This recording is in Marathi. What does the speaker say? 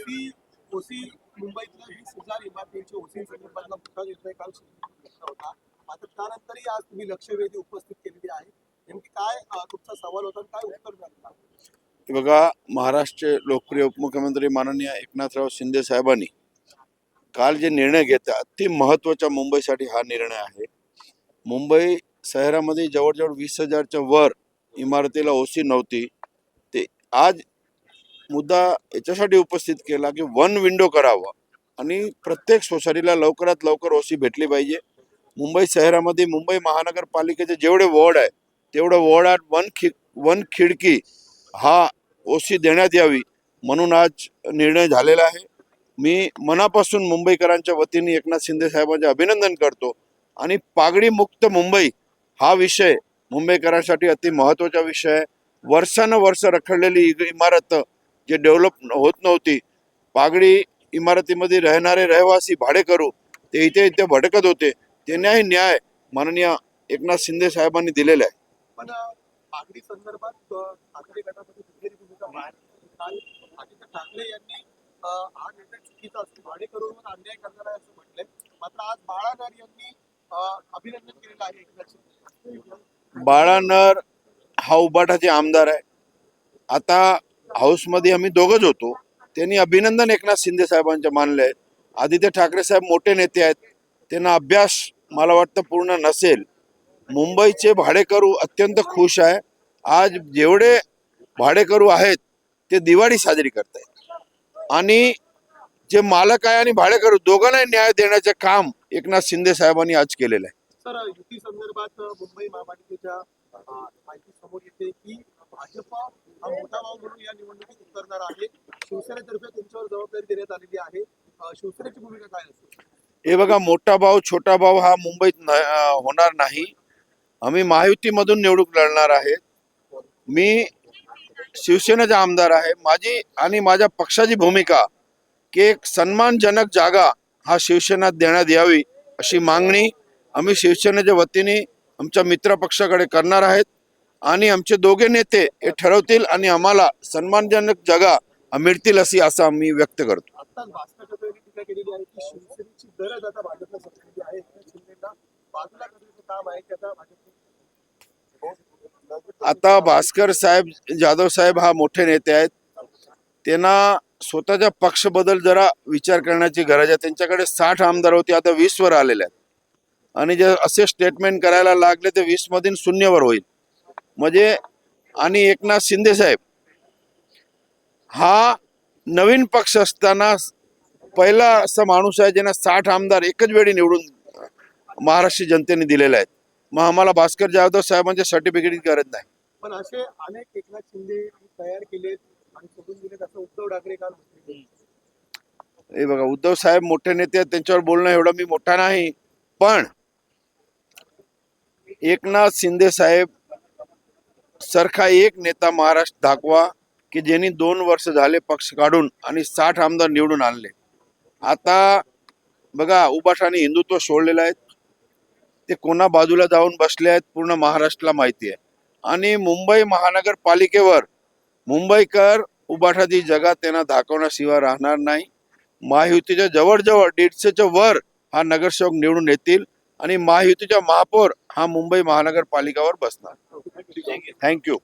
ओसी ओसी मुंबईतल्या 20,000 इमारतींची ओसी संदर्भातला मोठा निर्णय काल घेतला होता. मात्र त्यानंतरही आज तुम्ही लक्षवेधी उपस्थित केलेली आहे. नेमकी काय तुमचा सवाल होता आणि काय उत्तर मिळालं? बघा, महाराष्ट्र लोकप्रिय उपमुख्यमंत्री माननीय एकनाथराव शिंदे साहेबांनी काल जे निर्णय घेतला अति महत्वाचा मुंबईसाठी हा निर्णय आहे. मुंबई शहरामध्ये जवळजवळ 20,000च्या वर इमारतीला ओसी नव्हती. ते आज मुद्दा याच्यासाठी उपस्थित केला की वन विंडो करावा आणि प्रत्येक सोसायटीला लवकरात लवकर ओसी भेटली पाहिजे. मुंबई शहरामध्ये मुंबई महानगरपालिकेचे जेवढे वॉर्ड आहे तेवढं वॉर्डात वन खिडकी हा ओसी देण्यात यावी म्हणून आज निर्णय झालेला आहे. मी मनापासून मुंबईकरांच्या वतीने एकनाथ शिंदे साहेबांचे अभिनंदन करतो आणि पागडी मुक्त मुंबई हा विषय मुंबईकरांसाठी अति महत्वाचा विषय आहे. वर्षानुवर्ष रखडलेली इमारत जे डेव्हलप होत नव्हती, पागडी इमारतीमध्ये राहणारे रहिवासी भाडेकरू ते इथे भटकत होते, त्यांनाही न्याय माननीय एकनाथ शिंदे साहेबांनी दिलेला आहे. पण पागडी संदर्भात ठाकरे गटामध्ये दुहेरी भूमिका काल आदित्य ठाकरे यांनी हा निर्णय चुकीचा असतो, भाडेकरूंवर अन्याय करणार आहे असं म्हटलंय. मात्र आज बाळानर यांनी अभिनंदन केलेलं आहे एकनाथ शिंदे. बाळानर हा उबाटाचे आमदार आहे. आता हाऊसमध्ये आम्ही दोघंच होतो. त्यांनी अभिनंदन एकनाथ शिंदे साहेबांचे मानले. आदित्य ठाकरे साहेब मोठे नेते आहेत, त्यांना अभ्यास मला वाटतं पूर्ण नसेल. मुंबईचे भाडेकरू अत्यंत खुश आहे. आज जेवढे भाडेकरू आहेत ते दिवाळी साजरी करत आहेत आणि जे मालक आहे आणि भाडेकरू दोघांनाही न्याय देण्याचे काम एकनाथ शिंदे साहेबांनी आज केलेलं आहे. सर, युती संदर्भात मुंबई महापालिकेच्या माहिती समोर येते की भाजप हा मोठा भाव म्हणून या निवडणुकीत उतरणार आहे. शिवसेनेतर्फे त्यांच्यावर जबाबदारी देण्यात आलेली आहे. शिवसेनेची भूमिका काय असेल? हे बघा, मोठा भाव छोटा भाव हा मुंबईत होणार नाही. आम्ही महायुतीमधून निवडणूक लढणार आहे. मी शिवसेनेचा आमदार आहे. माझी आणि माझ्या पक्षाची भूमिका की एक सन्मानजनक जागा हा शिवसेनेत देण्यात यावी अशी मागणी आम्ही शिवसेनेच्या वतीने आमच्या मित्र पक्षाकडे करणार आहेत आणि आमचे दोघे नेते हे ठरवतील आणि आम्हाला सन्मानजनक जागा मिळतील अशी आशा आम्ही व्यक्त करतो. आत्ताच भास्कर ठाकरेंनी टीका केलेली आहे की शिवसेनेची गरज आता भाजपला संपलेली आहे. शिंदेना बाजूला करण्याचं काम आहे की आता भाजप. आता भास्कर साहेब जाधव साहेब हा मोठे नेते आहेत. त्यांना स्वतःच्या पक्ष बदल जरा विचार करण्याची गरज आहे. त्यांच्याकडे 60 आमदार होते, आता 20 वर आलेले आहेत आणि जे असे स्टेटमेंट करायला लागले ते 20 मधून शून्यवर होईल म्हणजे. आणि एकनाथ शिंदे साहेब हा नवीन पक्ष असताना पहिला असा माणूस आहे ज्यांना 60 आमदार एकच वेळी निवडून महाराष्ट्र जनतेने दिलेले आहेत. मग आम्हाला भास्कर जाधव साहेबांच्या सर्टिफिकेटची गरज नाही. पण असे अनेक एकनाथ शिंदे तयार केलेत आणि सोडून दिलेत असं उद्धव ठाकरे काल म्हटले. हे बघा, उद्धव साहेब मोठे नेते आहेत, त्यांच्यावर बोलणं एवढं मी मोठा नाही. पण एकनाथ शिंदे साहेब सारखा एक नेता महाराष्ट्र दाखवा की ज्यांनी 2 वर्ष झाले पक्ष काढून आणि 60 आमदार निवडून आणले. आता बघा, उबाठाने हिंदुत्व सोडलेलं आहे, ते कोणा बाजूला जाऊन बसले आहेत पूर्ण महाराष्ट्राला माहिती आहे. आणि मुंबई महानगरपालिकेवर मुंबईकर उबाठाची जगा त्यांना दाखवण्याशिवाय राहणार नाही. महायुतीच्या जवळजवळ 150च्या वर हा नगरसेवक निवडून येतील आणि महायुतीचा महापौर हा मुंबई महानगरपालिकेवर बसणार. थँक्यू.